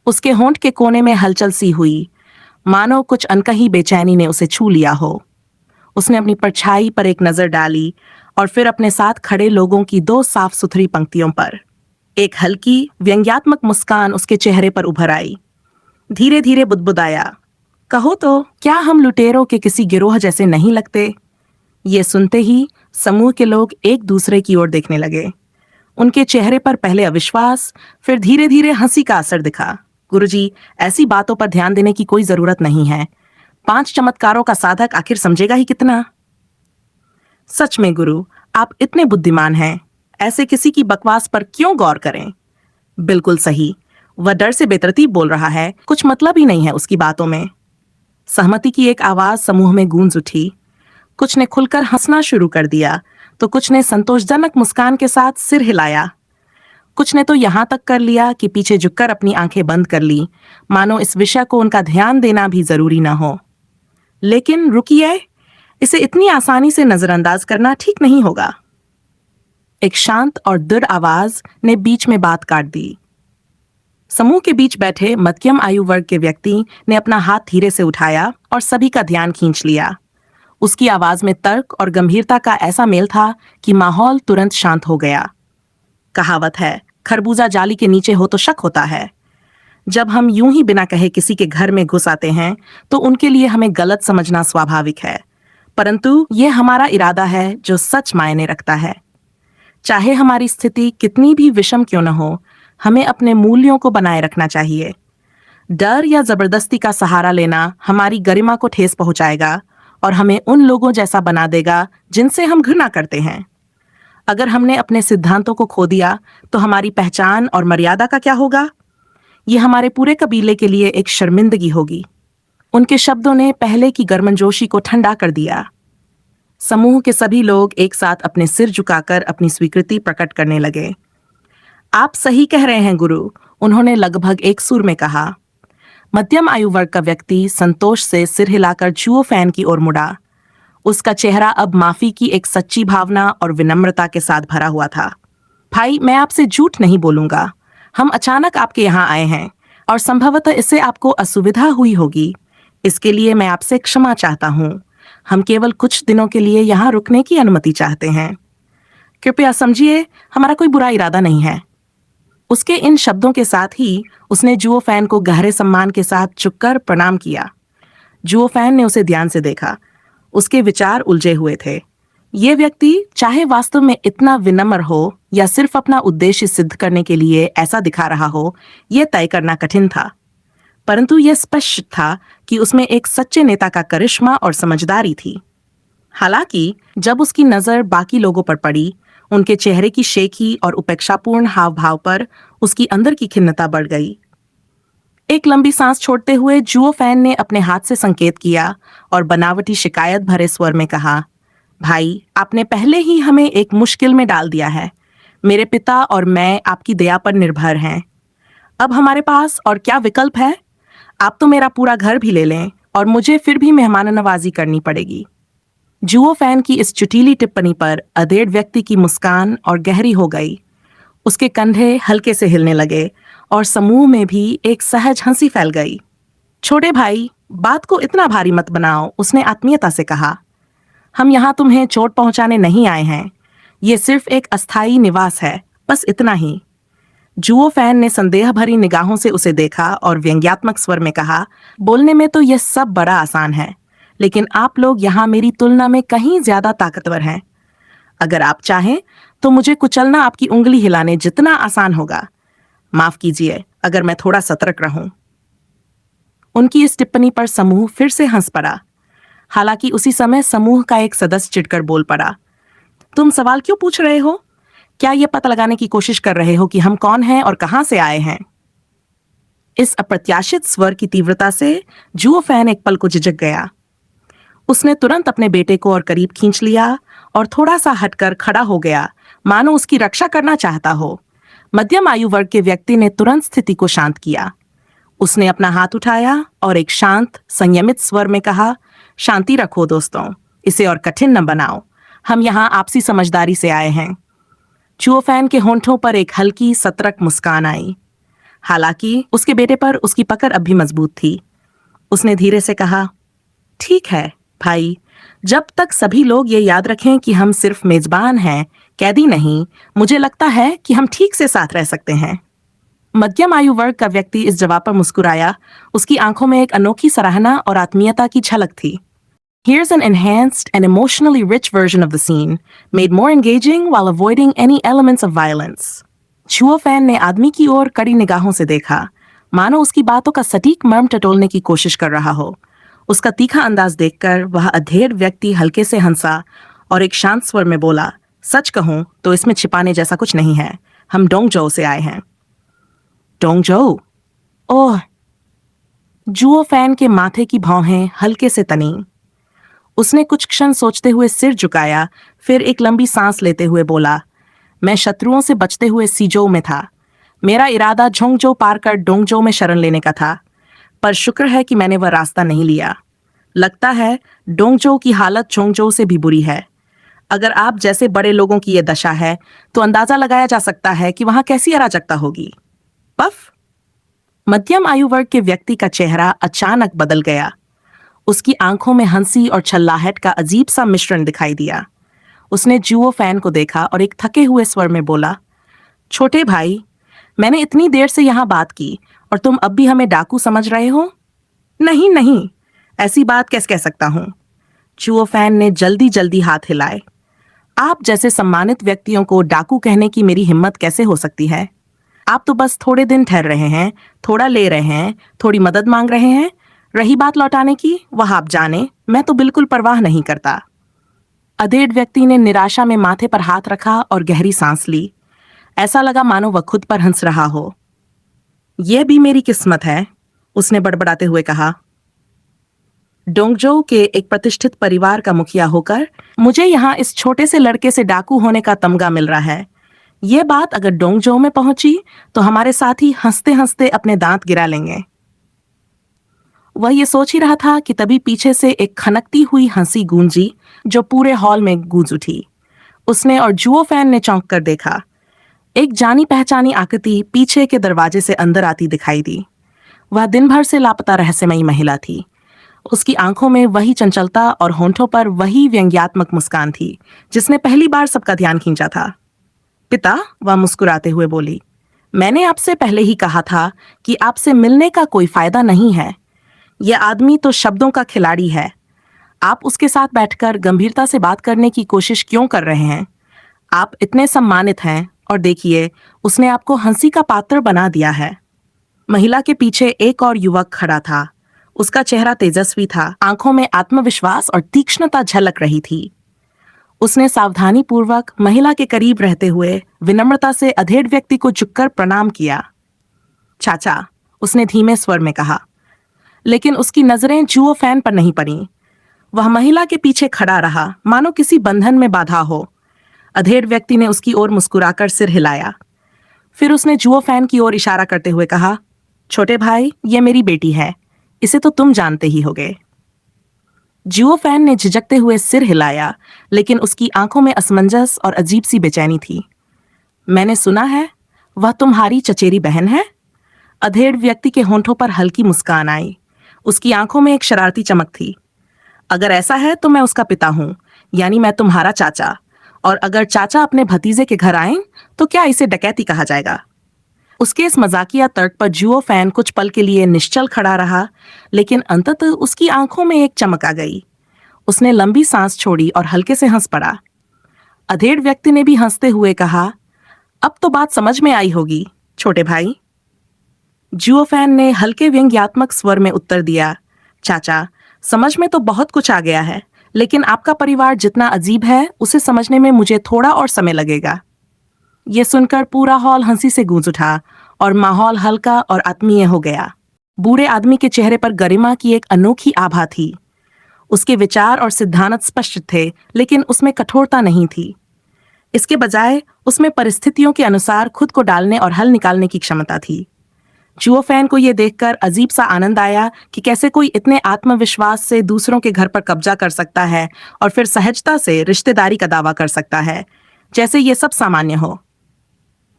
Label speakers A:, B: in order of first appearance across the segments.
A: उसके होंठ के कोने में हलचल सी हुई, मानो कुछ अनकही बेचैनी ने उसे छू लिया हो। उसने अपनी परछाई पर एक नजर डाली और फिर अपने साथ खड़े लोगों की दो साफ सुथरी पंक्तियों पर। एक हल्की व्यंग्यात्मक मुस्कान उसके चेहरे पर उभर आई। धीरे धीरे बुदबुदाया, कहो तो क्या हम लुटेरों के किसी गिरोह जैसे नहीं लगते? ये सुनते ही समूह के लोग एक दूसरे की ओर देखने लगे। उनके चेहरे पर पहले अविश्वास, फिर धीरे धीरे हंसी का असर दिखा। गुरुजी, ऐसी बातों पर ध्यान देने की कोई जरूरत नहीं है। 5 चमत्कारों का साधक आखिर समझेगा ही कितना? सच में गुरु, आप इतने बुद्धिमान हैं, ऐसे किसी की बकवास पर क्यों गौर करें? बिल्कुल सही, वह डर से बेतरतीब बोल रहा है, कुछ मतलब ही नहीं है उसकी बातों में। सहमति की एक आवाज समूह में गूंज उठी। कुछ ने खुलकर हंसना शुरू कर दिया, तो कुछ ने संतोषजनक मुस्कान के साथ सिर हिलाया। कुछ ने तो यहां तक कर लिया कि पीछे झुककर अपनी आंखें बंद कर ली, मानो इस विषय को उनका ध्यान देना भी जरूरी न हो। लेकिन रुकिए, इसे इतनी आसानी से नजरअंदाज करना ठीक नहीं होगा। एक शांत और दृढ़ आवाज ने बीच में बात काट दी। समूह के बीच बैठे मध्यम आयु वर्ग के व्यक्ति ने अपना हाथ धीरे से उठाया और सभी का ध्यान खींच लिया। उसकी आवाज में तर्क और गंभीरता का ऐसा मेल था कि माहौल तुरंत शांत हो गया। कहावत है, खरबूजा जाली के नीचे हो तो शक होता है। जब हम यूं ही बिना कहे किसी के घर में घुस आते हैं तो उनके लिए हमें गलत समझना स्वाभाविक है, परंतु यह हमारा इरादा है जो सच मायने रखता है। चाहे हमारी स्थिति कितनी भी विषम क्यों न हो, हमें अपने मूल्यों को बनाए रखना चाहिए। डर या जबरदस्ती का सहारा लेना हमारी गरिमा को ठेस पहुंचाएगा और हमें उन लोगों जैसा बना देगा जिनसे हम घृणा करते हैं। अगर हमने अपने सिद्धांतों को खो दिया तो हमारी पहचान और मर्यादा का क्या होगा? ये हमारे पूरे कबीले के लिए एक शर्मिंदगी होगी। उनके शब्दों ने पहले की गर्मजोशी को ठंडा कर दिया। समूह के सभी लोग एक साथ अपने सिर झुकाकर अपनी स्वीकृति प्रकट करने लगे। आप सही कह रहे हैं गुरु, उन्होंने लगभग एक सुर में कहा। मध्यम आयु वर्ग का व्यक्ति संतोष से सिर हिलाकर जुओ फैन की ओर मुड़ा। उसका चेहरा अब माफी की एक सच्ची भावना और विनम्रता के साथ भरा हुआ था। भाई, मैं आपसे झूठ नहीं बोलूंगा। हम अचानक आपके यहाँ आए हैं और संभवतः इससे आपको असुविधा हुई होगी। इसके लिए मैं आपसे क्षमा चाहता हूँ। हम केवल कुछ दिनों के लिए यहाँ रुकने की अनुमति चाहते हैं। कृपया समझिए, हमारा कोई बुरा इरादा नहीं है। उसके इन शब्दों के साथ ही उसने जुओ फैन को गहरे सम्मान के साथ झुककर प्रणाम किया। जुओ फैन ने उसे ध्यान से देखा। उसके विचार उलझे हुए थे। ये व्यक्ति चाहे वास्तव में इतना विनम्र हो या सिर्फ अपना उद्देश्य सिद्ध करने के लिए ऐसा दिखा रहा हो, यह तय करना कठिन था। परंतु यह स्पष्ट था कि उसमें एक सच्चे नेता का करिश्मा और समझदारी थी। हालांकि जब उसकी नजर बाकी लोगों पर पड़ी, उनके चेहरे की शेखी और उपेक्षापूर्ण हाव भाव पर उसकी अंदर की खिन्नता बढ़ गई। एक लंबी सांस छोड़ते हुए जुओ फैन ने अपने हाथ से संकेत किया और बनावटी शिकायत भरे स्वर में कहा, भाई, आपने पहले ही हमें एक मुश्किल में डाल दिया है। मेरे पिता और मैं आपकी दया पर निर्भर हैं। अब हमारे पास और क्या विकल्प है? आप तो मेरा पूरा घर भी ले लें और मुझे फिर भी मेहमान नवाजी करनी पड़ेगी। जुओ फैन की इस चुटीली टिप्पणी पर अधेड़ व्यक्ति की मुस्कान और गहरी हो गई। उसके कंधे हल्के से हिलने लगे और समूह में भी एक सहज हंसी फैल गई। छोटे भाई, बात को इतना भारी मत बनाओ, उसने आत्मीयता से कहा। हम यहाँ तुम्हें चोट पहुंचाने नहीं आए हैं। ये सिर्फ एक अस्थायी निवास है, बस इतना ही। जुओ फैन ने संदेह भरी निगाहों से उसे देखा और व्यंग्यात्मक स्वर में कहा, बोलने में तो यह सब बड़ा आसान है, लेकिन आप लोग यहाँ मेरी तुलना में कहीं ज्यादा ताकतवर हैं। अगर आप चाहें तो मुझे कुचलना आपकी उंगली हिलाने जितना आसान होगा। माफ कीजिए अगर मैं थोड़ा सतर्क रहूं। उनकी इस टिप्पणी पर समूह फिर से हंस पड़ा। हालांकि उसी समय समूह का एक सदस्य चिढ़कर बोल पड़ा, तुम सवाल क्यों पूछ रहे हो? क्या यह पता लगाने की कोशिश कर रहे हो कि हम कौन हैं और कहां से आए हैं? इस अप्रत्याशित स्वर की तीव्रता से जुओ फैन एक पल को झिझक गया। उसने तुरंत अपने बेटे को और करीब खींच लिया और थोड़ा सा हटकर खड़ा हो गया, मानो उसकी रक्षा करना चाहता हो। मध्यम आयु वर्ग के व्यक्ति ने तुरंत स्थिति को शांत किया। उसने अपना हाथ उठाया और एक शांत, संयमित स्वर में कहा, शांति रखो दोस्तों, इसे और कठिन न बनाओ। हम यहाँ आपसी समझदारी से आए हैं। जुओ फैन के होंठों पर एक हल्की, सतर्क मुस्कान आई। हालांकि उसके बेटे पर उसकी पकड़ अब भी मजबूत थी। उसने धीरे से कहा, ठीक है भाई, जब तक सभी लोग ये याद रखें कि हम सिर्फ मेजबान हैं, कैदी नहीं, मुझे लगता है कि हम ठीक से साथ रह सकते हैं। मध्यम आयु वर्ग का व्यक्ति इस जवाब पर मुस्कुराया। उसकी आंखों में एक अनोखी सराहना और आत्मीयता की झलक थी। Here's an enhanced and emotionally rich version of the scene, made more engaging while avoiding any elements of violence. छुओ फैन ने आदमी की ओर कड़ी निगाहों से देखा, मानो उसकी बातों का सटीक मर्म टटोलने की कोशिश कर रहा हो। उसका तीखा अंदाज देखकर वह अधेड़ व्यक्ति हल्के से हंसा और एक शांत स्वर में बोला, सच कहूं तो इसमें छिपाने जैसा कुछ नहीं है। हम डोंगजोउ से आए हैं। डोंगजोउ? ओह! जुओ फैन के माथे की भौहें हल्के से तनी। उसने कुछ क्षण सोचते हुए सिर झुकाया, फिर एक लंबी सांस लेते हुए बोला, मैं शत्रुओं से बचते हुए सीजोउ में था। मेरा इरादा झोंगजोउ पार कर डोंगजोउ में शरण लेने का था, पर शुक्र है कि मैंने वह रास्ता नहीं लिया। लगता है डोंगजोउ की हालत झोंगजोउ से भी बुरी है। अगर आप जैसे बड़े लोगों की यह दशा है, तो अंदाजा लगाया जा सकता है कि वहां कैसी अराजकता होगी। पफ! मध्यम आयु वर्ग के व्यक्ति का चेहरा अचानक बदल गया। उसकी आंखों में हंसी और छल्लाहट का अजीब सा मिश्रण दिखाई दिया। उसने जुओ फैन को देखा और एक थके हुए स्वर में बोला, छोटे भाई, मैंने इतनी देर से यहां बात की और तुम अब भी हमें डाकू समझ रहे हो? नहीं नहीं, ऐसी बात कैसे कह सकता हूं? जुओ फैन ने जल्दी जल्दी हाथ हिलाए। आप जैसे सम्मानित व्यक्तियों को डाकू कहने की मेरी हिम्मत कैसे हो सकती है? आप तो बस थोड़े दिन ठहर रहे हैं, थोड़ा ले रहे हैं, थोड़ी मदद मांग रहे हैं। रही बात लौटाने की, वह आप जाने, मैं तो बिल्कुल परवाह नहीं करता। अधेड़ व्यक्ति ने निराशा में माथे पर हाथ रखा और गहरी सांस ली। ऐसा लगा मानो वह खुद पर हंस रहा हो। यह भी मेरी किस्मत है, उसने बड़बड़ाते हुए कहा। डोंगजोउ के एक प्रतिष्ठित परिवार का मुखिया होकर मुझे यहाँ इस छोटे से लड़के से डाकू होने का तमगा मिल रहा है। यह बात अगर डोंगजोउ में पहुंची तो हमारे साथी हंसते हंसते अपने दांत गिरा लेंगे। वह ये सोच ही रहा था कि तभी पीछे से एक खनकती हुई हंसी गूंजी, जो पूरे हॉल में गूंज उठी। उसने और जुओ फैन ने चौंक कर देखा। एक जानी पहचानी आकृति पीछे के दरवाजे से अंदर आती दिखाई दी। वह दिन भर से लापता रहस्यमयी महिला थी। उसकी आंखों में वही चंचलता और होंठों पर वही व्यंग्यात्मक मुस्कान थी, जिसने पहली बार सबका ध्यान खींचा था। पिता, वह मुस्कुराते हुए बोली, मैंने आपसे पहले ही कहा था कि आपसे मिलने का कोई फायदा नहीं है। यह आदमी तो शब्दों का खिलाड़ी है। आप उसके साथ बैठकर गंभीरता से बात करने की कोशिश क्यों कर रहे हैं? आप इतने सम्मानित हैं और देखिए, उसने आपको हंसी का पात्र बना दिया है। महिला के पीछे एक और युवक खड़ा था। उसका चेहरा तेजस्वी था, आंखों में आत्मविश्वास और तीक्ष्णता झलक रही थी। उसने सावधानी पूर्वक महिला के करीब रहते हुए विनम्रता से अधेड़ व्यक्ति को झुककर प्रणाम किया। चाचा, उसने धीमे स्वर में कहा, लेकिन उसकी नजरें जुओ फैन पर नहीं पड़ी। वह महिला के पीछे खड़ा रहा, मानो किसी बंधन में बाधा हो। अधेड़ व्यक्ति ने उसकी ओर मुस्कुराकर सिर हिलाया। फिर उसने जुओ फैन की ओर इशारा करते हुए कहा, छोटे भाई, ये मेरी बेटी है, इसे तो तुम जानते ही होगे। जुओ फैन ने झिझकते हुए सिर हिलाया, लेकिन उसकी आंखों में असमंजस और अजीब सी बेचैनी थी। मैंने सुना है वह तुम्हारी चचेरी बहन है? अधेड़ व्यक्ति के होंठों पर हल्की मुस्कान आई। उसकी आंखों में एक शरारती चमक थी। अगर ऐसा है तो मैं उसका पिता हूं, यानी मैं तुम्हारा चाचा। और अगर चाचा अपने भतीजे के घर आए तो क्या इसे डकैती कहा जाएगा? उसके इस मजाकिया तर्क पर जुओ फैन कुछ पल के लिए निश्चल खड़ा रहा, लेकिन अंततः उसकी आंखों में एक चमक आ गई। उसने लंबी सांस छोड़ी और हल्के से हंस पड़ा। अधेड़ व्यक्ति ने भी हंसते हुए कहा, अब तो बात समझ में आई होगी छोटे भाई। जुओ फैन ने हल्के व्यंग्यात्मक स्वर में उत्तर दिया, चाचा, समझ में तो बहुत कुछ आ गया है, लेकिन आपका परिवार जितना अजीब है उसे समझने में मुझे थोड़ा और समय लगेगा। यह सुनकर पूरा हॉल हंसी से गूंज उठा और माहौल हल्का और आत्मीय हो गया। बूढ़े आदमी के चेहरे पर गरिमा की एक अनोखी आभा थी। उसके विचार और सिद्धांत स्पष्ट थे, लेकिन उसमें कठोरता नहीं थी। इसके बजाय उसमें परिस्थितियों के अनुसार खुद को डालने और हल निकालने की क्षमता थी। जुओ फैन को यह देखकर अजीब सा आनंद आया कि कैसे कोई इतने आत्मविश्वास से दूसरों के घर पर कब्जा कर सकता है और फिर सहजता से रिश्तेदारी का दावा कर सकता है, जैसे ये सब सामान्य हो।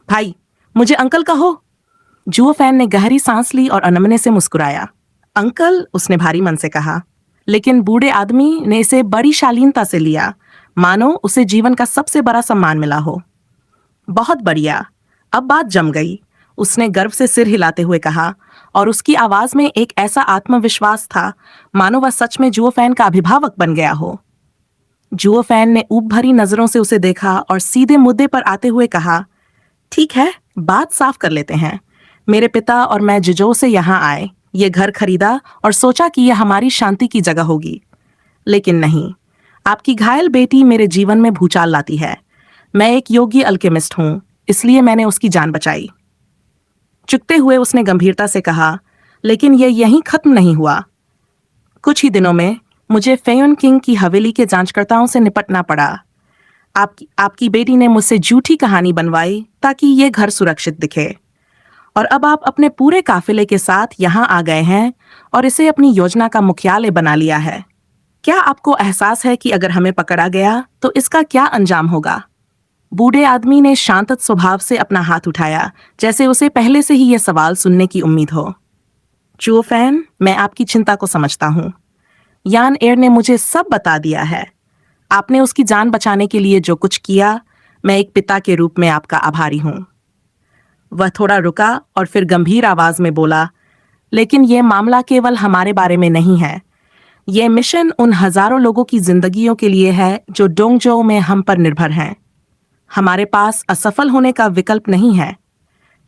A: भाई, मुझे अंकल कहो, जुओ फैन ने गहरी सांस ली और अनमने से मुस्कुराया। अंकल, उसने भारी मन से कहा। लेकिन बूढ़े आदमी ने इसे बड़ी शालीनता से लिया, मानो उसे जीवन का सबसे बड़ा सम्मान मिला हो। बहुत बढ़िया, अब बात जम गई, उसने गर्व से सिर हिलाते हुए कहा, और उसकी आवाज में एक ऐसा आत्मविश्वास था मानो वह सच में जुओ फैन का अभिभावक बन गया हो। जुओ फैन ने ऊब भरी नजरों से उसे देखा और सीधे मुद्दे पर आते हुए कहा, ठीक है, बात साफ कर लेते हैं। मेरे पिता और मैं जिजो से यहाँ आए, ये घर खरीदा और सोचा कि यह हमारी शांति की जगह होगी। लेकिन नहीं, आपकी घायल बेटी मेरे जीवन में भूचाल लाती है। मैं एक योग्य अल्केमिस्ट हूँ, इसलिए मैंने उसकी जान बचाई। चुकते हुए उसने गंभीरता से कहा, लेकिन यह यहीं खत्म नहीं हुआ। कुछ ही दिनों में मुझे फेयन किंग की हवेली के जांचकर्ताओं से निपटना पड़ा। आपकी बेटी ने मुझसे झूठी कहानी बनवाई ताकि ये घर सुरक्षित दिखे, और अब आप अपने पूरे काफिले के साथ यहाँ आ गए हैं और इसे अपनी योजना का मुख्यालय बना लिया है। क्या आपको एहसास है कि अगर हमें पकड़ा गया तो इसका क्या अंजाम होगा? बूढ़े आदमी ने शांत स्वभाव से अपना हाथ उठाया, जैसे उसे पहले से ही यह सवाल सुनने की उम्मीद हो। जुओ फैन, मैं आपकी चिंता को समझता हूँ। यान एयर ने मुझे सब बता दिया है। आपने उसकी जान बचाने के लिए जो कुछ किया, मैं एक पिता के रूप में आपका आभारी हूँ। वह थोड़ा रुका और फिर गंभीर आवाज में बोला, लेकिन यह मामला केवल हमारे बारे में नहीं है। यह मिशन उन हजारों लोगों की जिंदगियों के लिए है जो डोंगजो में हम पर निर्भर हैं। हमारे पास असफल होने का विकल्प नहीं है।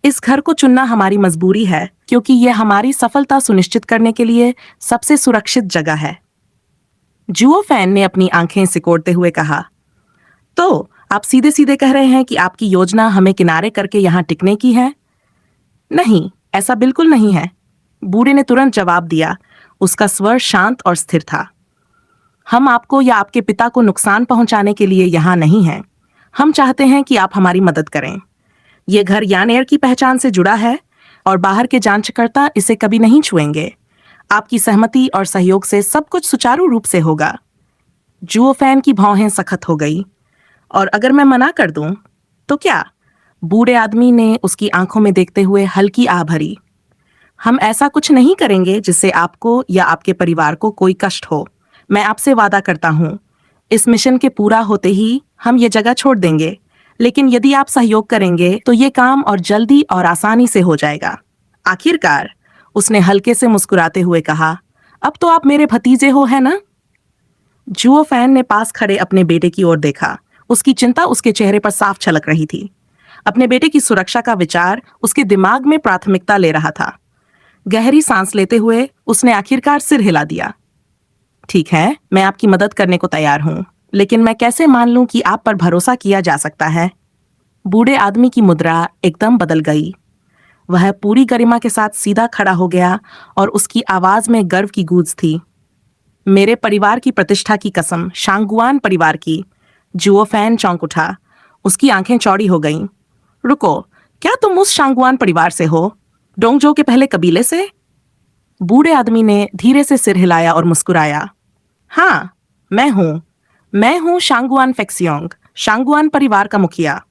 A: इस घर को चुनना हमारी मजबूरी है, क्योंकि यह हमारी सफलता सुनिश्चित करने के लिए सबसे सुरक्षित जगह है। जुओ फैन ने अपनी आंखें सिकोड़ते हुए कहा, तो आप सीधे सीधे कह रहे हैं कि आपकी योजना हमें किनारे करके यहाँ टिकने की है? नहीं, ऐसा बिल्कुल नहीं है, बूढ़े ने तुरंत जवाब दिया। उसका स्वर शांत और स्थिर था। हम आपको या आपके पिता को नुकसान पहुंचाने के लिए यहाँ नहीं हैं। हम चाहते हैं कि आप हमारी मदद करें। यह घर यान एयर की पहचान से जुड़ा है और बाहर के जांचकर्ता इसे कभी नहीं छुएंगे। आपकी सहमति और सहयोग से सब कुछ सुचारू रूप से होगा। जुओ फैन की भौहें सख्त हो गई। और अगर मैं मना कर दूं तो क्या? बूढ़े आदमी ने उसकी आंखों में देखते हुए हल्की आह भरी। हम ऐसा कुछ नहीं करेंगे जिससे आपको या आपके परिवार को कोई कष्ट हो। मैं आपसे वादा करता हूँ, इस मिशन के पूरा होते ही हम ये जगह छोड़ देंगे। लेकिन यदि आप सहयोग करेंगे तो ये काम और जल्दी और आसानी से हो जाएगा। आखिरकार, उसने हल्के से मुस्कुराते हुए कहा, अब तो आप मेरे भतीजे हो, है ना? जुओ फैन ने पास खड़े अपने बेटे की ओर देखा। उसकी चिंता उसके चेहरे पर साफ झलक रही थी। अपने बेटे की सुरक्षा का विचार उसके दिमाग में प्राथमिकता ले रहा था। गहरी सांस लेते हुए उसने आखिरकार सिर हिला दिया। ठीक है, मैं आपकी मदद करने को तैयार हूँ, लेकिन मैं कैसे मान लूं कि आप पर भरोसा किया जा सकता है? बूढ़े आदमी की मुद्रा एकदम बदल गई। वह पूरी गरिमा के साथ सीधा खड़ा हो गया और उसकी आवाज में गर्व की गूंज थी। मेरे परिवार की प्रतिष्ठा की कसम, शांगुआन परिवार की। जुओ फैन चौंक उठा। उसकी आंखें चौड़ी हो गईं। रुको, क्या तुम उस शांगुआन परिवार से हो? डोंगजो के पहले कबीले से? बूढ़े आदमी ने धीरे से सिर हिलाया और मुस्कुराया। हाँ, मैं हूँ शांगुआन फेक्सियोंग, शांगुआन परिवार का मुखिया।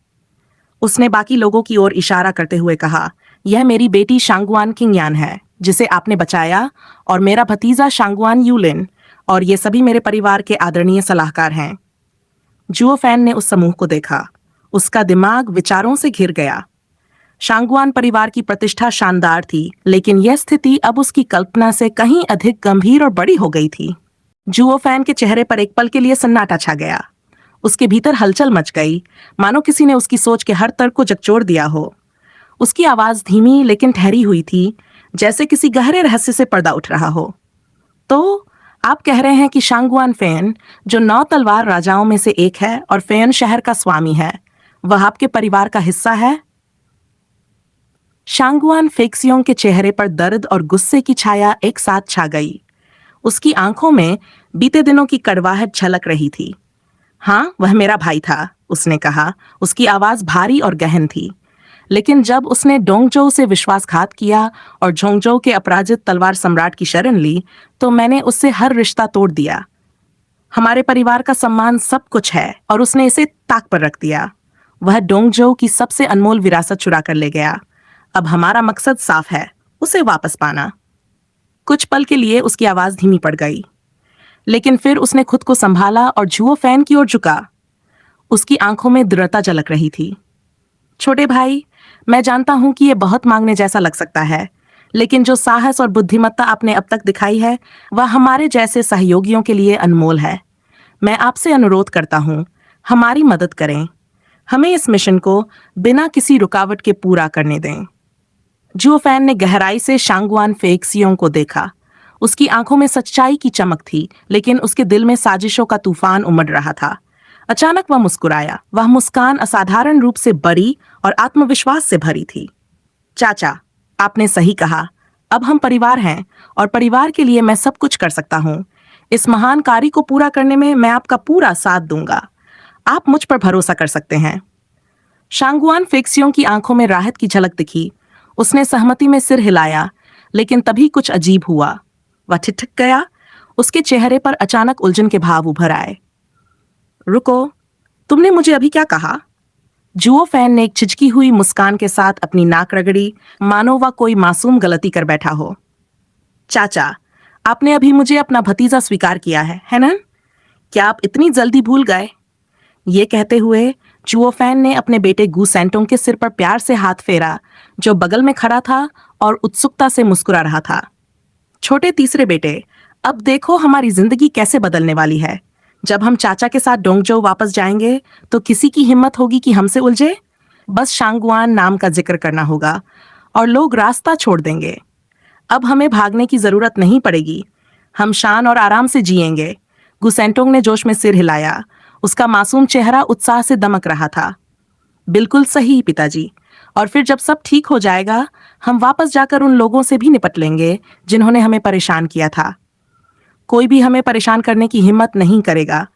A: उसने बाकी लोगों की ओर इशारा करते हुए कहा, यह मेरी बेटी शांगुआन किंगयान है, जिसे आपने बचाया, और मेरा भतीजा शांगुआन यूलिन, और ये सभी मेरे परिवार के आदरणीय सलाहकार हैं। जुओ फैन ने उस समूह को देखा। उसका दिमाग विचारों से घिर गया। शांगुआन परिवार की प्रतिष्ठा शानदार थी, लेकिन यह स्थिति अब उसकी कल्पना से कहीं अधिक गंभीर और बड़ी हो गई थी। जुओ फैन के चेहरे पर एक पल के लिए सन्नाटा छा गया। उसके भीतर हलचल मच गई, मानो किसी ने उसकी सोच के हर तर्क को झकझोर दिया हो। उसकी आवाज धीमी लेकिन ठहरी हुई थी, जैसे किसी गहरे रहस्य से पर्दा उठ रहा हो। तो आप कह रहे हैं कि शांगुआन फेन, जो 9 तलवार राजाओं में से एक है और फेन शहर का स्वामी है, वह आपके परिवार का हिस्सा है? शांगुआन फेक्सियोंग के चेहरे पर दर्द और गुस्से की छाया एक साथ छा गई। उसकी आंखों में बीते दिनों की कड़वाहट झलक रही थी। हाँ, वह मेरा भाई था, उसने कहा। उसकी आवाज भारी और गहन थी। लेकिन जब उसने डोंगजो से विश्वासघात किया और झोंगजो के अपराजित तलवार सम्राट की शरण ली, तो मैंने उससे हर रिश्ता तोड़ दिया। हमारे परिवार का सम्मान सब कुछ है, और उसने इसे ताक पर रख दिया। वह डोंगजो की सबसे अनमोल विरासत चुरा कर ले गया। अब हमारा मकसद साफ है, उसे वापस पाना। कुछ पल के लिए उसकी आवाज धीमी पड़ गई, लेकिन फिर उसने खुद को संभाला और जुओ फैन की ओर झुका। उसकी आंखों में दृढ़ता झलक रही थी। छोटे भाई, मैं जानता हूं कि यह बहुत मांगने जैसा लग सकता है, लेकिन जो साहस और बुद्धिमत्ता आपने अब तक दिखाई है वह हमारे जैसे सहयोगियों के लिए अनमोल है। मैं आपसे अनुरोध करता हूं, हमारी मदद करें। हमें इस मिशन को बिना किसी रुकावट के पूरा करने दें। जुओ फैन ने गहराई से शांगुआन फेक्सियों को देखा। उसकी आंखों में सच्चाई की चमक थी, लेकिन उसके दिल में साजिशों का तूफान उमड़ रहा था। अचानक वह मुस्कुराया। वह मुस्कान असाधारण रूप से बड़ी और आत्मविश्वास से भरी थी। चाचा, आपने सही कहा। अब हम परिवार हैं और परिवार के लिए मैं सब कुछ कर सकता हूँ। इस महान कार्य को पूरा करने में मैं आपका पूरा साथ दूंगा। आप मुझ पर भरोसा कर सकते हैं। शांगुआन फेक्सियों की आंखों में राहत की झलक दिखी। उसने सहमति में सिर हिलाया, लेकिन तभी कुछ अजीब हुआ। वह ठिठक गया। उसके चेहरे पर अचानक उलझन के भाव उभर आए। रुको, तुमने मुझे अभी क्या कहा? जुओ फैन ने एक छिचकी हुई मुस्कान के साथ अपनी नाक रगड़ी, मानो वह कोई मासूम गलती कर बैठा हो। चाचा, आपने अभी मुझे अपना भतीजा स्वीकार किया है ना? क्या आप इतनी जल्दी भूल गए? ये कहते हुए जुओ फैन ने अपने बेटे गू सेंटोंग के सिर पर प्यार से हाथ फेरा, जो बगल में खड़ा था और उत्सुकता से मुस्कुरा रहा था। छोटे तीसरे बेटे, अब देखो हमारी जिंदगी कैसे बदलने वाली है। जब हम चाचा के साथ डोंगजो वापस जाएंगे तो किसी की हिम्मत होगी कि हमसे उलझे? बस शांगुआन नाम का जिक्र करना होगा और लोग रास्ता छोड़ देंगे। अब हमें भागने की जरूरत नहीं पड़ेगी। हम शान और आराम से जिएंगे। गुसेंटोंग ने जोश में सिर हिलाया। उसका मासूम चेहरा उत्साह से दमक रहा था। बिल्कुल सही पिताजी। और फिर जब सब ठीक हो जाएगा, हम वापस जाकर उन लोगों से भी निपट लेंगे जिन्होंने हमें परेशान किया था। कोई भी हमें परेशान करने की हिम्मत नहीं करेगा।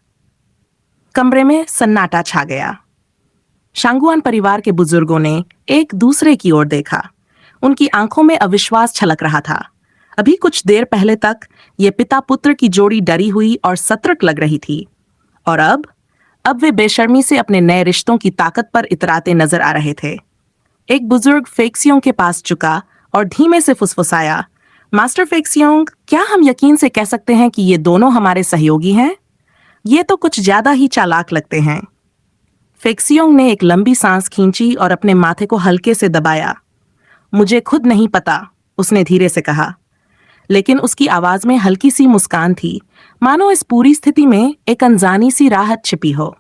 A: कमरे में सन्नाटा छा गया। शांगुआन परिवार के बुजुर्गों ने एक दूसरे की ओर देखा। उनकी आंखों में अविश्वास छलक रहा था। अभी कुछ देर पहले तक ये पिता पुत्र की जोड़ी डरी हुई और सतर्क लग रही थी, और अब वे बेशर्मी से अपने नए रिश्तों की ताकत पर इतराते नजर आ रहे थे। एक बुजुर्ग फेक्सियों के पास झुका और धीमे से फुसफुसाया, मास्टर फेक्सियोंग, क्या हम यकीन से कह सकते हैं कि ये दोनों हमारे सहयोगी हैं? ये तो कुछ ज्यादा ही चालाक लगते हैं। फेक्सियोंग ने एक लंबी सांस खींची और अपने माथे को हल्के से दबाया। मुझे खुद नहीं पता, उसने धीरे से कहा, लेकिन उसकी आवाज में हल्की सी मुस्कान थी, मानो इस पूरी स्थिति में एक अनजानी सी राहत छिपी हो।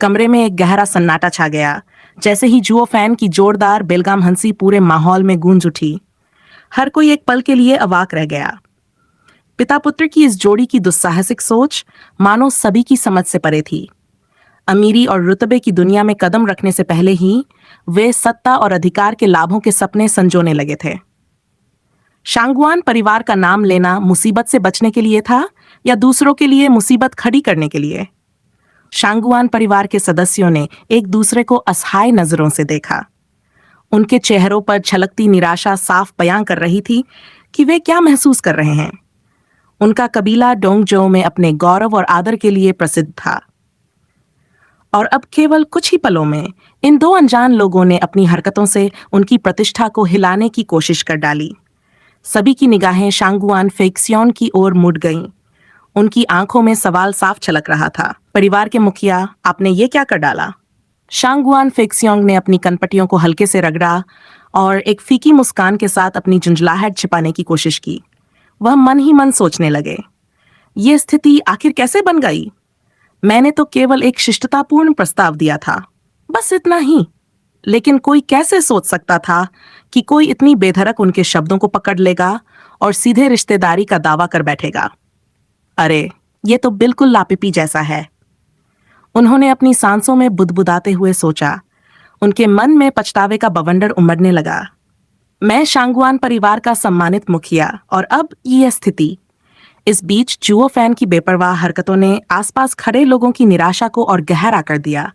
A: कमरे में एक गहरा सन्नाटा छा गया। जैसे ही जुओ फैन की जोरदार बेलगाम हंसी पूरे माहौल में गूंज उठी। हर कोई एक पल के लिए अवाक रह गया। पिता पुत्र की इस जोड़ी की दुस्साहसिक सोच मानो सभी की समझ से परे थी। अमीरी और रुतबे की दुनिया में कदम रखने से पहले ही वे सत्ता और अधिकार के लाभों के सपने संजोने लगे थे। शांगुआन परिवार का नाम लेना मुसीबत से बचने के लिए था या दूसरों के लिए मुसीबत खड़ी करने के लिए? शांगुआन परिवार के सदस्यों ने एक दूसरे को असहाय नजरों से देखा। उनके चेहरों पर छलकती निराशा साफ बयां कर रही थी कि वे क्या महसूस कर रहे हैं। उनका कबीला डोंगजो में अपने गौरव और आदर के लिए प्रसिद्ध था, और अब केवल कुछ ही पलों में इन दो अनजान लोगों ने अपनी हरकतों से उनकी प्रतिष्ठा को हिलाने की कोशिश कर डाली। सभी की निगाहें शांगुआन फेक्सियोन की ओर मुड़ गईं। उनकी आंखों में सवाल साफ छलक रहा था। परिवार के मुखिया, आपने ये क्या कर डाला? शांगुआन फेक्सियोंग ने अपनी कनपटियों को हल्के से रगड़ा और एक फीकी मुस्कान के साथ अपनी झुंझलाहट छिपाने की कोशिश की। वह मन ही मन सोचने लगे, ये स्थिति आखिर कैसे बन गई? मैंने तो केवल एक शिष्टतापूर्ण प्रस्ताव दिया था, बस इतना ही। लेकिन कोई कैसे सोच सकता था कि कोई इतनी बेधड़क उनके शब्दों को पकड़ लेगा और सीधे रिश्तेदारी का दावा कर बैठेगा। अरे, ये तो बिल्कुल लापिपी जैसा है। उन्होंने अपनी सांसों में बुदबुदाते हुए सोचा। उनके मन में पछतावे का बवंडर उमड़ने लगा। मैं शांगुआन परिवार का सम्मानित मुखिया, और अब यह स्थिति। इस बीच जुओ फैन की बेपरवाह हरकतों ने आसपास खड़े लोगों की निराशा को और गहरा कर दिया।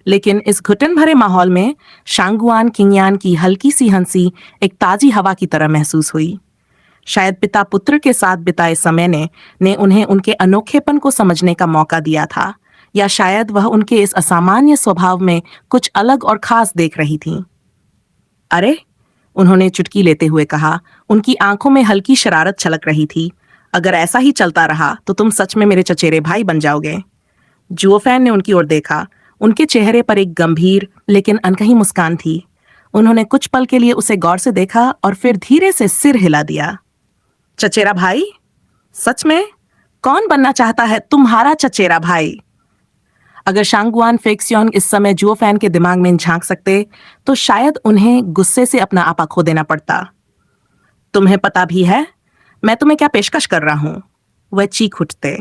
A: लेकिन इस घुटन भरे माहौल में शांगुआन किंगयान की हल्की सी हंसी एक ताजी हवा की तरह महसूस हुई। शायद पिता पुत्र के साथ बिताए समय ने उन्हें उनके अनोखेपन को समझने का मौका दिया था, या शायद वह उनके इस असामान्य स्वभाव में कुछ अलग और खास देख रही थी। अरे, उन्होंने चुटकी लेते हुए कहा। उनकी आंखों में हल्की शरारत छलक रही थी। अगर ऐसा ही चलता रहा तो तुम सच में मेरे चचेरे भाई बन जाओगे। जुओफैन ने उनकी ओर देखा। उनके चेहरे पर एक गंभीर लेकिन अनकही मुस्कान थी। उन्होंने कुछ पल के लिए उसे गौर से देखा और फिर धीरे से सिर हिला दिया। चचेरा भाई? सच में? कौन बनना चाहता है तुम्हारा चचेरा भाई? अगर शांगुआन फेक्सियोंग इस समय जुओफैन के दिमाग में झांक सकते तो शायद उन्हें गुस्से से अपना आपा खो देना पड़ता। तुम्हें पता भी है मैं तुम्हें क्या पेशकश कर रहा हूं? वह चीख उठते।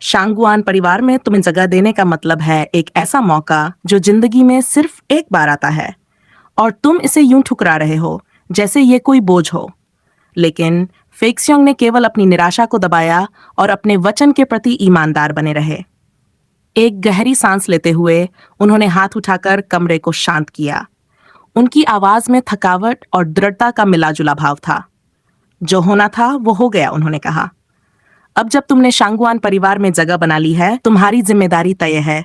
A: शांगुआन परिवार में तुम्हें जगह देने का मतलब है एक ऐसा मौका जो जिंदगी में सिर्फ एक बार आता है, और तुम इसे यूं ठुकरा रहे हो जैसे ये कोई बोझ हो। लेकिन फेक्सियोंग ने केवल अपनी निराशा को दबाया और अपने वचन के प्रति ईमानदार बने रहे। एक गहरी सांस लेते हुए उन्होंने हाथ उठाकर कमरे को शांत किया। उनकी आवाज में थकावट और दृढ़ता का मिलाजुला भाव था। जो होना था वो हो गया, उन्होंने कहा। अब जब तुमने शांगुआन परिवार में जगह बना ली है, तुम्हारी जिम्मेदारी तय है।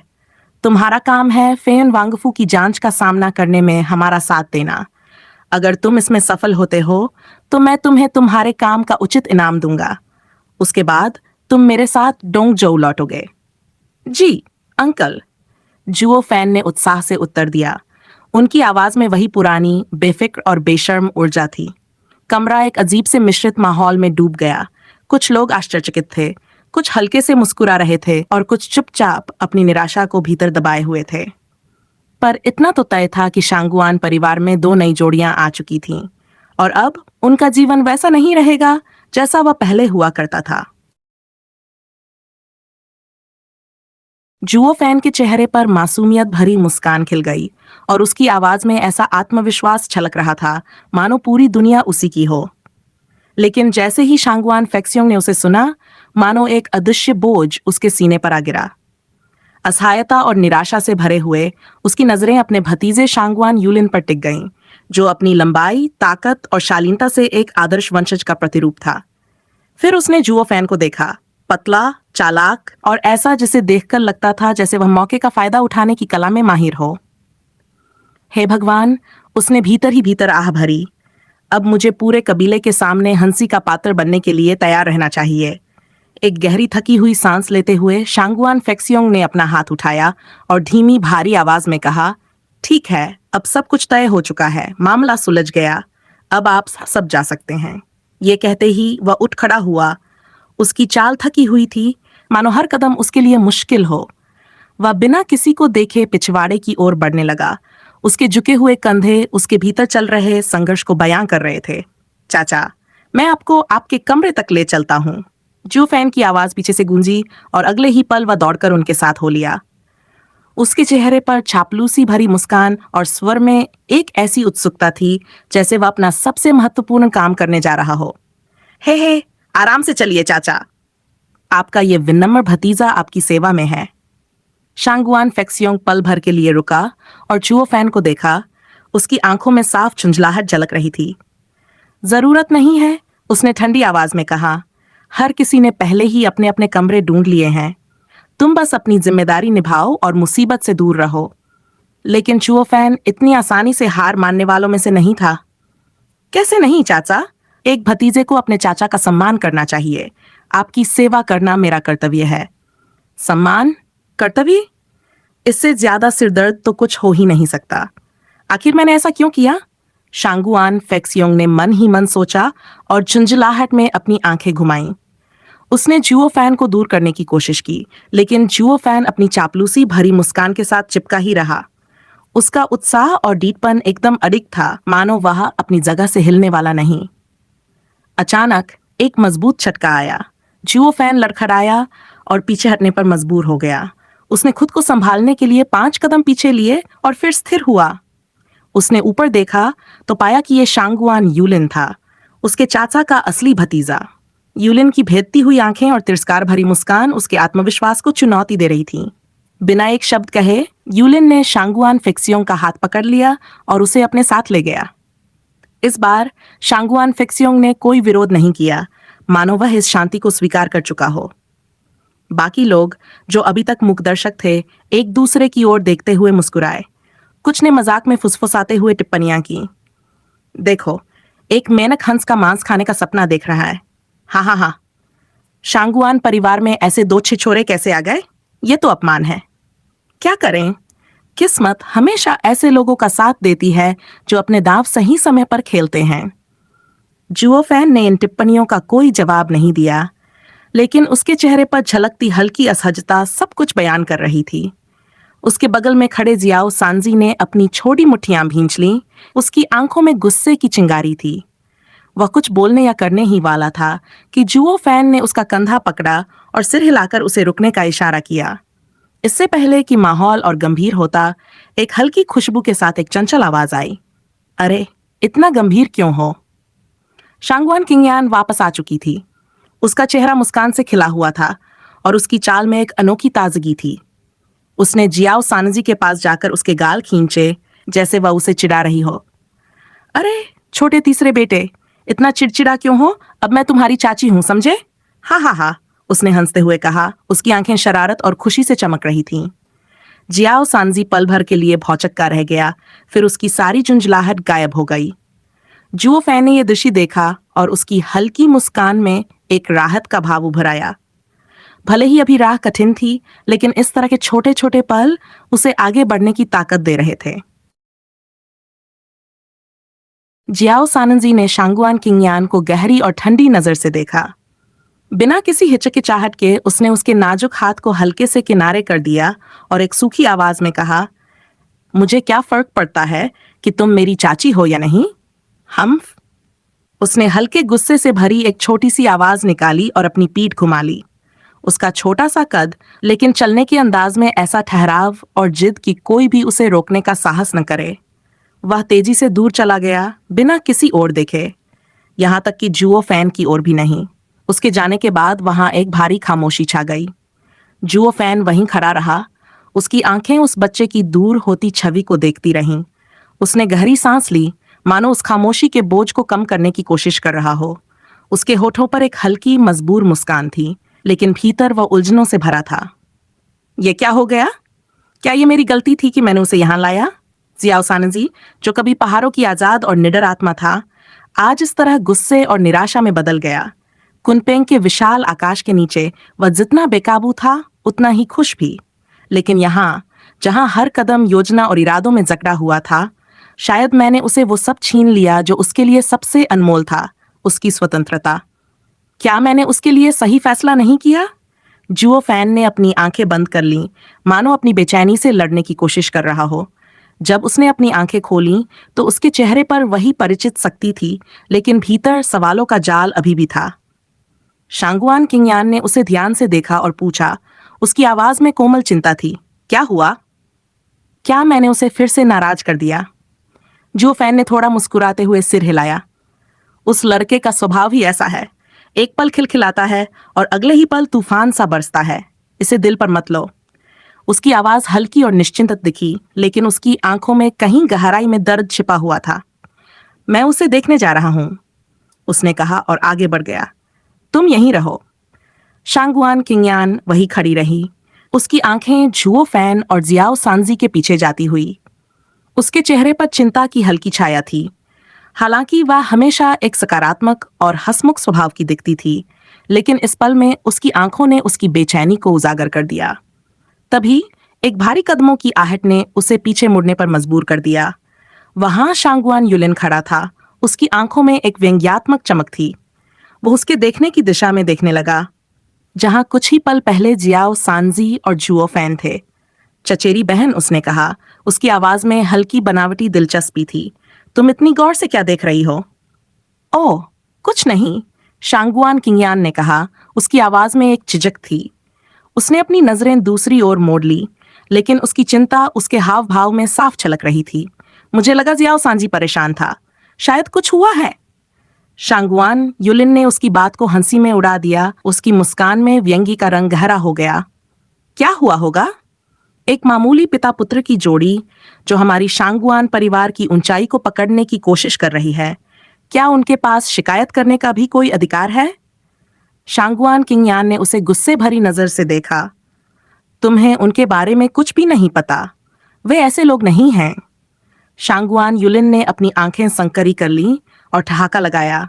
A: तुम्हारा काम है फेयन वांगफू की जांच का सामना करने में हमारा साथ देना। अगर तुम इसमें सफल होते हो तो मैं तुम्हें तुम्हारे काम का उचित इनाम दूंगा। उसके बाद तुम मेरे साथ डोंगजोउ लौटोगे। जी अंकल, जुओ फैन ने उत्साह से उत्तर दिया। उनकी आवाज में वही पुरानी बेफिक्र और बेशर्म ऊर्जा थी। कमरा एक अजीब से मिश्रित माहौल में डूब गया। कुछ लोग आश्चर्यचकित थे, कुछ हल्के से मुस्कुरा रहे थे और कुछ चुपचाप अपनी निराशा को भीतर दबाए हुए थे। पर इतना तो तय था कि शांगुआन परिवार में 2 नई जोड़ियां आ चुकी थीं, और अब उनका जीवन वैसा नहीं रहेगा जैसा वह पहले हुआ करता था। जुओ फैन के चेहरे पर मासूमियत भरी मुस्कान खिल गई और उसकी आवाज में ऐसा आत्मविश्वास छलक रहा था मानो पूरी दुनिया उसी की हो। लेकिन जैसे ही शांगुआन फेक्सियोंग ने उसे सुना, मानो एक अदृश्य बोझ उसके सीने पर आ गिरा। असहायता और निराशा से भरे हुए उसकी नजरें अपने भतीजे शांगुआन यूलिन पर टिक गईं, जो अपनी लंबाई, ताकत और शालीनता से एक आदर्श वंशज का प्रतिरूप था। फिर उसने जुओ फैन को देखा, पतला, चालाक और ऐसा जिसे देखकर लगता था जैसे वह मौके का फायदा उठाने की कला में माहिर हो। हे भगवान, उसने भीतर ही भीतर आह भरी। अब मुझे पूरे कबीले के सामने हंसी का पात्र बनने के लिए तैयार रहना चाहिए। एक गहरी थकी हुई सांस लेते हुए शांगुआन फेक्सियोंग ने अपना हाथ उठाया और धीमी भारी आवाज में कहा, ठीक है, अब सब कुछ तय हो चुका है, मामला सुलझ गया, अब आप सब जा सकते हैं। ये कहते ही वह उठ खड़ा हुआ। उसकी चाल थकी हुई थी, मानो हर कदम उसके लिए मुश्किल हो। वह बिना किसी को देखे पिछवाड़े की ओर बढ़ने लगा। उसके झुके हुए कंधे उसके भीतर चल रहे संघर्ष को बयां कर रहे थे। चाचा, मैं आपको आपके कमरे तक ले चलता हूँ। जू फैन की आवाज पीछे से गूंजी और अगले ही पल वह दौड़कर उनके साथ हो लिया। उसके चेहरे पर चापलूसी भरी मुस्कान और स्वर में एक ऐसी उत्सुकता थी जैसे वह अपना सबसे महत्वपूर्ण काम करने जा रहा हो। हे, आराम से चलिए चाचा, आपका ये विनम्र भतीजा आपकी सेवा में है। शांगुआन फेक्सियोंग पल भर के लिए रुका और जुओ फैन को देखा। उसकी आंखों में साफ झुंझलाहट झलक रही थी। जरूरत नहीं है, उसने ठंडी आवाज में कहा। हर किसी ने पहले ही अपने अपने कमरे ढूंढ लिए हैं। तुम बस अपनी जिम्मेदारी निभाओ और मुसीबत से दूर रहो। लेकिन जुओ फैन इतनी आसानी से हार मानने वालों में से नहीं था। कैसे नहीं चाचा? एक भतीजे को अपने चाचा का सम्मान करना चाहिए। आपकी सेवा करना मेरा कर्तव्य है। सम्मान? कर्तव्य? इससे ज्यादा सिरदर्द तो कुछ हो ही नहीं सकता। आखिर मैंने ऐसा क्यों किया? शांगुआन फेक्सियोंग ने मन ही मन सोचा और झुंझलाहट में अपनी आंखें घुमाईं। उसने जुओ फैन को दूर करने की कोशिश की, लेकिन जुओ फैन अपनी चापलूसी भरी मुस्कान के साथ चिपका ही रहा। उसका उत्साह और डीठपन एकदम अडिग था, मानो वह अपनी जगह से हिलने वाला नहीं। अचानक एक मजबूत झटका आया। जुओ फैन लड़खड़ाया और पीछे हटने पर मजबूर हो गया। उसने खुद को संभालने के लिए 5 कदम पीछे लिए और फिर स्थिर हुआ। उसने ऊपर देखा तो पाया कि यह शांगुआन यूलिन था, उसके चाचा का असली भतीजा। यूलिन की भेदती हुई आंखें और तिरस्कार भरी मुस्कान उसके आत्मविश्वास को चुनौती दे रही थी। बिना एक शब्द कहे यूलिन ने शांगुआन फेक्सियोंग का हाथ पकड़ लिया और उसे अपने साथ ले गया। इस बार शांगुआन फेक्सियोंग ने कोई विरोध नहीं किया, मानो वह इस शांति को स्वीकार कर चुका हो। बाकी लोग, जो अभी तक मूकदर्शक थे, एक दूसरे की ओर देखते हुए मुस्कुराए। कुछ ने मजाक में फुसफुसाते हुए टिप्पणियां की। देखो, एक मेंढक हंस का मांस खाने का सपना देख रहा है। हाँ हाँ हाँ। शांगुआन परिवार में ऐसे दो छिछोरे कैसे आ गए? ये तो अपमान है। क्या करें? किस्मत हमेशा ऐसे लोगों का साथ देती है जो अपने दांव सही समय पर खेलते हैं। जुओफैन ने इन टिप्पणियों का कोई जवाब नहीं दिया, लेकिन उसके चेहरे पर झलकती हल्की असहजता सब कुछ बयान कर रही थी। उसके बगल में खड़े जियाओ सांजी ने अपनी छोटी मुट्ठियां भींच लीं। उसकी आंखों में गुस्से की चिंगारी थी। वह कुछ बोलने या करने ही वाला था कि जुओ फैन ने उसका कंधा पकड़ा और सिर हिलाकर उसे रुकने का इशारा किया। इससे पहले कि माहौल और गंभीर होता, एक हल्की खुशबू के साथ एक चंचल आवाज आई। अरे, इतना गंभीर क्यों हो? शांगवान किंगयान वापस आ चुकी थी। उसका चेहरा मुस्कान से खिला हुआ था और उसकी चाल में एक अनोखी ताजगी थी। उसने जियाओ सानजी के पास जाकर उसके गाल खींचे, जैसे वह उसे चिढ़ा रही हो। अरे छोटे तीसरे बेटे, इतना चिड़चिड़ा क्यों हो? अब मैं तुम्हारी चाची हूं, समझे? हाँ हाँ हाँ, उसने हंसते हुए कहा। उसकी आंखें शरारत और खुशी से चमक रही थीं। जियाओ सांजी पल भर के लिए भौचक्का रह गया, फिर उसकी सारी झुंझलाहट गायब हो गई। जुओ फैन ने यह दृश्य देखा और उसकी हल्की मुस्कान में एक राहत का भाव उभर आया। भले ही अभी राह कठिन थी, लेकिन इस तरह के छोटे छोटे पल उसे आगे बढ़ने की ताकत दे रहे थे। जियाओ सानंजी ने शांगुआन किंगयान को गहरी और ठंडी नजर से देखा। बिना किसी हिचकिचाहट के उसने उसके नाजुक हाथ को हल्के से किनारे कर दिया और एक सूखी आवाज में कहा, मुझे क्या फर्क पड़ता है कि तुम मेरी चाची हो या नहीं? हम उसने हल्के गुस्से से भरी एक छोटी सी आवाज निकाली और अपनी पीठ घुमा ली। उसका छोटा सा कद, लेकिन चलने के अंदाज में ऐसा ठहराव और जिद कि कोई भी उसे रोकने का साहस न करे। वह तेजी से दूर चला गया, बिना किसी ओर देखे, यहां तक कि जुओ फैन की ओर भी नहीं। उसके जाने के बाद वहां एक भारी खामोशी छा गई। जुओ फैन वहीं खड़ा रहा। उसकी आंखें उस बच्चे की दूर होती छवि को देखती रहीं। उसने गहरी सांस ली, मानो उस खामोशी के बोझ को कम करने की कोशिश कर रहा हो। उसके होठों पर एक हल्की मजबूर मुस्कान थी, लेकिन भीतर वह उलझनों से भरा था। ये क्या हो गया? क्या ये मेरी गलती थी कि मैंने उसे यहां लाया? जियाओ सानजी, जो कभी पहाड़ों की आजाद और निडर आत्मा था, आज इस तरह गुस्से और निराशा में बदल गया। कुनपेंग के विशाल आकाश के नीचे वह जितना बेकाबू था, उतना ही खुश भी। लेकिन यहाँ, जहां हर कदम योजना और इरादों में जकड़ा हुआ था, शायद मैंने उसे वो सब छीन लिया जो उसके लिए सबसे अनमोल था, उसकी स्वतंत्रता। क्या मैंने उसके लिए सही फैसला नहीं किया? जुओ फैन ने अपनी आंखें बंद कर लीं, मानो अपनी बेचैनी से लड़ने की कोशिश कर रहा हो। जब उसने अपनी आंखें खोलीं, तो उसके चेहरे पर वही परिचित शक्ति थी, लेकिन भीतर सवालों का जाल अभी भी था। शांगुआन किंगयान ने उसे ध्यान से देखा और पूछा। उसकी आवाज में कोमल चिंता थी। क्या हुआ? क्या मैंने उसे फिर से नाराज कर दिया? जुओ फैन ने थोड़ा मुस्कुराते हुए सिर हिलाया। उस लड़के का स्वभाव ही ऐसा है। एक पल खिलखिलाता है और अगले ही पल तूफान सा बरसता है। इसे दिल पर मत लो। उसकी आवाज हल्की और निश्चिंत दिखी, लेकिन उसकी आंखों में कहीं गहराई में दर्द छिपा हुआ था। मैं उसे देखने जा रहा हूं, उसने कहा और आगे बढ़ गया। तुम यहीं रहो। शांगुआन किंगयान वही खड़ी रही, उसकी आंखें जुओ फैन और जियाओ सांजी के पीछे जाती हुई। उसके चेहरे पर चिंता की हल्की छाया थी। हालांकि वह हमेशा एक सकारात्मक और हंसमुख स्वभाव की दिखती थी, लेकिन इस पल में उसकी आंखों ने उसकी बेचैनी को उजागर कर दिया। तभी एक भारी कदमों की आहट ने उसे पीछे मुड़ने पर मजबूर कर दिया। वहां शांगुआन युलिन खड़ा था। उसकी आंखों में एक व्यंग्यात्मक चमक थी। वो उसके देखने की दिशा में देखने लगा, जहां कुछ ही पल पहले जियाओ सांजी और जुओ फैन थे। चचेरी बहन, उसने कहा। उसकी आवाज में हल्की बनावटी दिलचस्पी थी। तुम इतनी गौर से क्या देख रही हो? ओह, कुछ नहीं, शांगुआन किंगयान ने कहा। उसकी आवाज में एक झिझक थी। उसने अपनी नजरें दूसरी ओर मोड़ ली, लेकिन उसकी चिंता उसके हाव भाव में साफ झलक रही थी। मुझे लगा जियाओ सांजी परेशान था। शायद कुछ हुआ है। शांगुआन युलिन ने उसकी बात को हंसी में उड़ा दिया। उसकी मुस्कान में व्यंग्य का रंग गहरा हो गया। क्या हुआ होगा? एक मामूली पिता पुत्र की जोड़ी जो हमारी शांगुआन परिवार की ऊंचाई को पकड़ने की कोशिश कर रही है, क्या उनके पास शिकायत करने का भी कोई अधिकार है? शांगुआन किंगयान ने उसे गुस्से भरी नजर से देखा। तुम्हें उनके बारे में कुछ भी नहीं पता। वे ऐसे लोग नहीं हैं। शांगुआन युलिन ने अपनी आंखें संकरी कर लीं और ठहाका लगाया।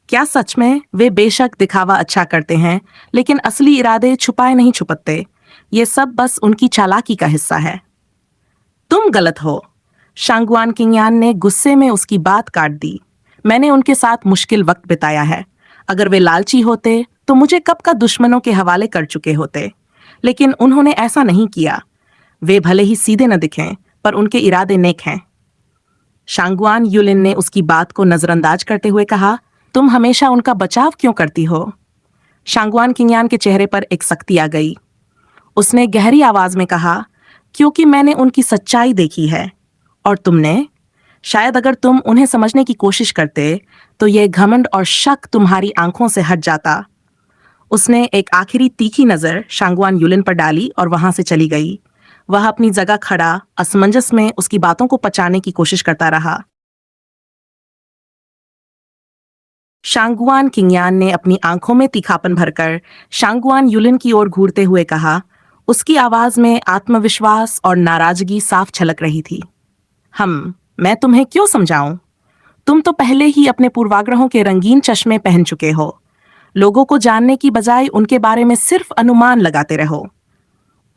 A: क्या सच में वे बेशक दिखावा अच्छा करते हैं, लेकिन असली इरादे छुपाए नहीं छुपते। ये सब बस उनकी चालाकी का हिस्सा है। तुम गलत हो। शांगुआन किंगयान ने गुस्से में उसकी बात काट दी। मैंने उनके साथ मुश्किल वक्त बिताया है। अगर वे लालची होते तो मुझे कब का दुश्मनों के हवाले कर चुके होते, लेकिन उन्होंने ऐसा नहीं किया। वे भले ही सीधे न दिखें, पर उनके इरादे नेक हैं। शांगुआन युलिन ने उसकी बात को नजरअंदाज करते हुए कहा, तुम हमेशा उनका बचाव क्यों करती हो? शांगुआन किंगयान के चेहरे पर एक सख्ती आ गई। उसने गहरी आवाज में कहा, क्योंकि मैंने उनकी सच्चाई देखी है। और तुमने? शायद अगर तुम उन्हें समझने की कोशिश करते तो यह घमंड और शक तुम्हारी आंखों से हट जाता। उसने एक आखिरी तीखी नजर शांगुआन युलिन पर डाली और वहां से चली गई। वह अपनी जगह खड़ा असमंजस में उसकी बातों को पचाने की कोशिश करता रहा। शांगुआन किंगयान ने अपनी आंखों में तीखापन भरकर शांगुआन युलिन की ओर घूरते हुए कहा। उसकी आवाज में आत्मविश्वास और नाराजगी साफ छलक रही थी। मैं तुम्हें क्यों समझाऊं? तुम तो पहले ही अपने पूर्वाग्रहों के रंगीन चश्मे पहन चुके हो। लोगों को जानने की बजाय उनके बारे में सिर्फ अनुमान लगाते रहो।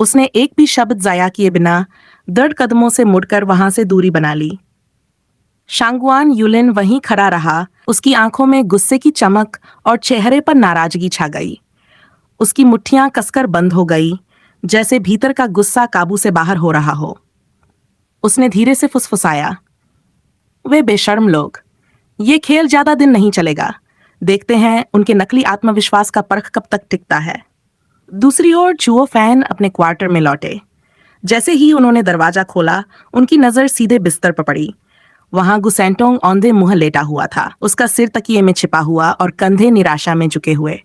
A: उसने एक भी शब्द जाया किए बिना दृढ़ कदमों से मुड़कर वहां से दूरी बना ली। शांगुआन युलिन वहीं खड़ा रहा। उसकी आंखों में गुस्से की चमक और चेहरे पर नाराजगी छा गई। उसकी मुट्ठियां कसकर बंद हो गई, जैसे भीतर का गुस्सा काबू से बाहर हो रहा हो। उसने धीरे से फुसफुसाया, वे बेशर्म लोग। ये खेल ज्यादा दिन नहीं चलेगा। देखते हैं उनके नकली आत्मविश्वास का परख कब तक टिकता है। दूसरी ओर जुओ फैन अपने क्वार्टर में लौटे। जैसे ही उन्होंने दरवाजा खोला, उनकी नजर सीधे बिस्तर पर पड़ी। वहां गुसेंटोंग औंधे मुंह लेटा हुआ था, उसका सिर तकिए में छिपा हुआ और कंधे निराशा में झुके हुए।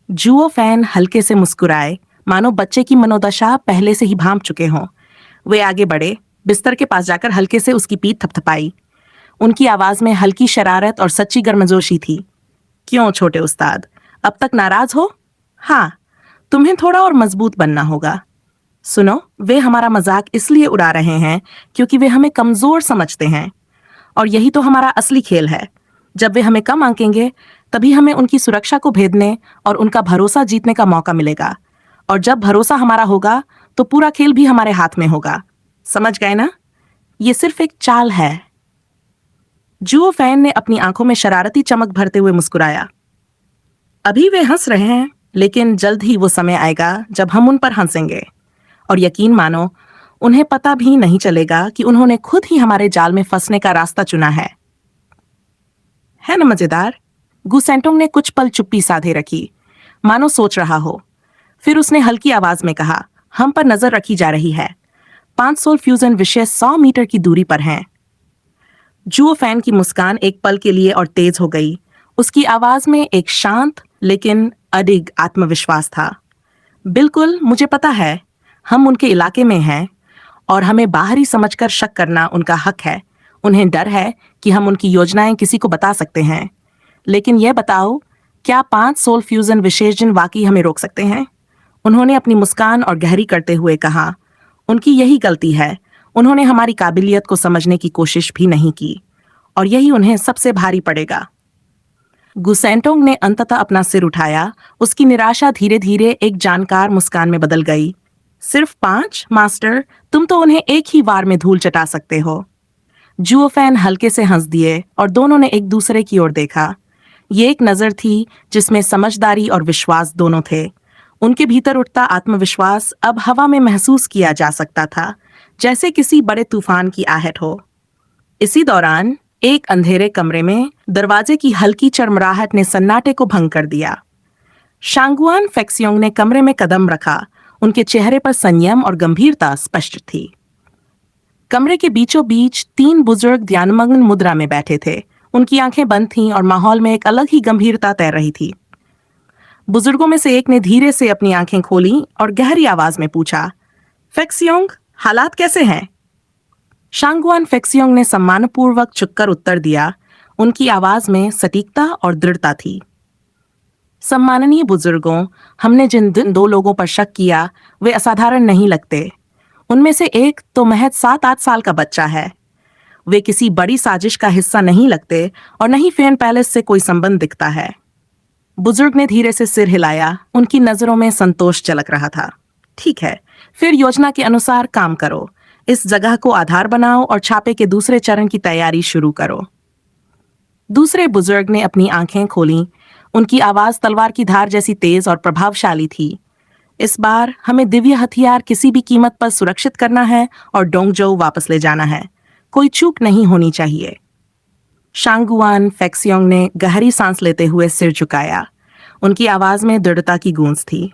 A: जुओ फैन हल्के से मुस्कुराए, मानो बच्चे की मनोदशा पहले से ही भांप चुके हों। वे आगे बढ़े, बिस्तर के पास जाकर हल्के से उसकी पीठ थपथपाई। उनकी आवाज में हल्की शरारत और सच्ची गर्मजोशी थी। क्यों छोटे उस्ताद, अब तक नाराज हो? हाँ, तुम्हें थोड़ा और मजबूत बनना होगा। सुनो, वे हमारा मजाक इसलिए उड़ा रहे हैं क्योंकि वे हमें कमजोर समझते हैं, और यही तो हमारा असली खेल है। जब वे हमें कम आंकेंगे, तभी हमें उनकी सुरक्षा को भेदने और उनका भरोसा जीतने का मौका मिलेगा। और जब भरोसा हमारा होगा, तो पूरा खेल भी हमारे हाथ में होगा। समझ गए ना? ये सिर्फ एक चाल है। जुओ फैन ने अपनी आंखों में शरारती चमक भरते हुए मुस्कुराया। अभी वे हंस रहे हैं, लेकिन जल्द ही वो समय आएगा जब हम उन पर हंसेंगे। और यकीन मानो, उन्हें पता भी नहीं चलेगा कि उन्होंने खुद ही हमारे जाल में फंसने का रास्ता चुना है ना मजेदार? गुसेंटोंग ने कुछ पल चुप्पी साधे रखी, मानो सोच रहा हो। फिर उसने हल्की आवाज में कहा, हम पर नजर रखी जा रही है। 5 सोल फ्यूजन विषय 100 मीटर की दूरी पर हैं। जुओ फैन की मुस्कान एक पल के लिए और तेज हो गई। उसकी आवाज में एक शांत लेकिन अडिग आत्मविश्वास था। बिल्कुल, मुझे पता है। हम उनके इलाके में हैं और हमें बाहरी समझकर शक करना उनका हक है। उन्हें डर है कि हम उनकी योजनाएं किसी को बता सकते हैं। लेकिन यह बताओ, क्या 5 सोल फ्यूजन विशेषजन वाकई हमें रोक सकते हैं? उन्होंने अपनी मुस्कान और गहरी करते हुए कहा, उनकी यही गलती है। उन्होंने हमारी काबिलियत को समझने की कोशिश भी नहीं की, और यही उन्हें सबसे भारी पड़ेगा। गुसेंटोंग ने अंततः अपना सिर उठाया। उसकी निराशा धीरे धीरे एक जानकार मुस्कान में बदल गई। सिर्फ 5, मास्टर? तुम तो उन्हें एक ही वार में धूल चटा सकते हो। जुओ फैन हल्के से हंस दिए और दोनों ने एक दूसरे की ओर देखा। ये एक नजर थी जिसमें समझदारी और विश्वास दोनों थे। उनके भीतर उठता आत्मविश्वास अब हवा में महसूस किया जा सकता था, जैसे किसी बड़े तूफान की आहट हो। इसी दौरान एक अंधेरे कमरे में दरवाजे की हल्की चरमराहट ने सन्नाटे को भंग कर दिया। शांगुआन फेक्सियोंग ने कमरे में कदम रखा। उनके चेहरे पर संयम और गंभीरता स्पष्ट थी। कमरे के बीचों बीच 3 बुजुर्ग ध्यानमग्न मुद्रा में बैठे थे। उनकी आंखें बंद थीं और माहौल में एक अलग ही गंभीरता तैर रही थी। बुजुर्गों में से एक ने धीरे से अपनी आंखें खोली और गहरी आवाज में पूछा, फेक्सियोंग, हालात कैसे हैं? शांगुआन फेक्सियोंग ने सम्मानपूर्वक झुककर उत्तर दिया। उनकी आवाज में सटीकता और दृढ़ता थी। सम्माननीय बुजुर्गों, हमने जिन 2 लोगों पर शक किया, वे असाधारण नहीं लगते। उनमें से एक तो महज 7-8 साल का बच्चा है। वे किसी बड़ी साजिश का हिस्सा नहीं लगते और न ही फेन पैलेस से कोई संबंध दिखता है। बुजुर्ग ने धीरे से सिर हिलाया, उनकी नजरों में संतोष झलक रहा था। ठीक है, फिर योजना के अनुसार काम करो। इस जगह को आधार बनाओ और छापे के दूसरे चरण की तैयारी शुरू करो। दूसरे बुजुर्ग ने अपनी आंखें खोलीं। उनकी आवाज तलवार की धार जैसी तेज और प्रभावशाली थी। इस बार हमें दिव्य हथियार किसी भी कीमत पर सुरक्षित करना है और डोंगजोउ वापस ले जाना है। कोई चूक नहीं होनी चाहिए। शांगुआन फेक्सियोंग ने गहरी सांस लेते हुए सिर झुकाया। उनकी आवाज में दृढ़ता की गूंज थी।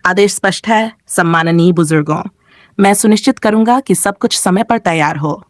A: आदेश स्पष्ट है, सम्माननीय बुजुर्गों। मैं सुनिश्चित करूंगा कि सब कुछ समय पर तैयार हो।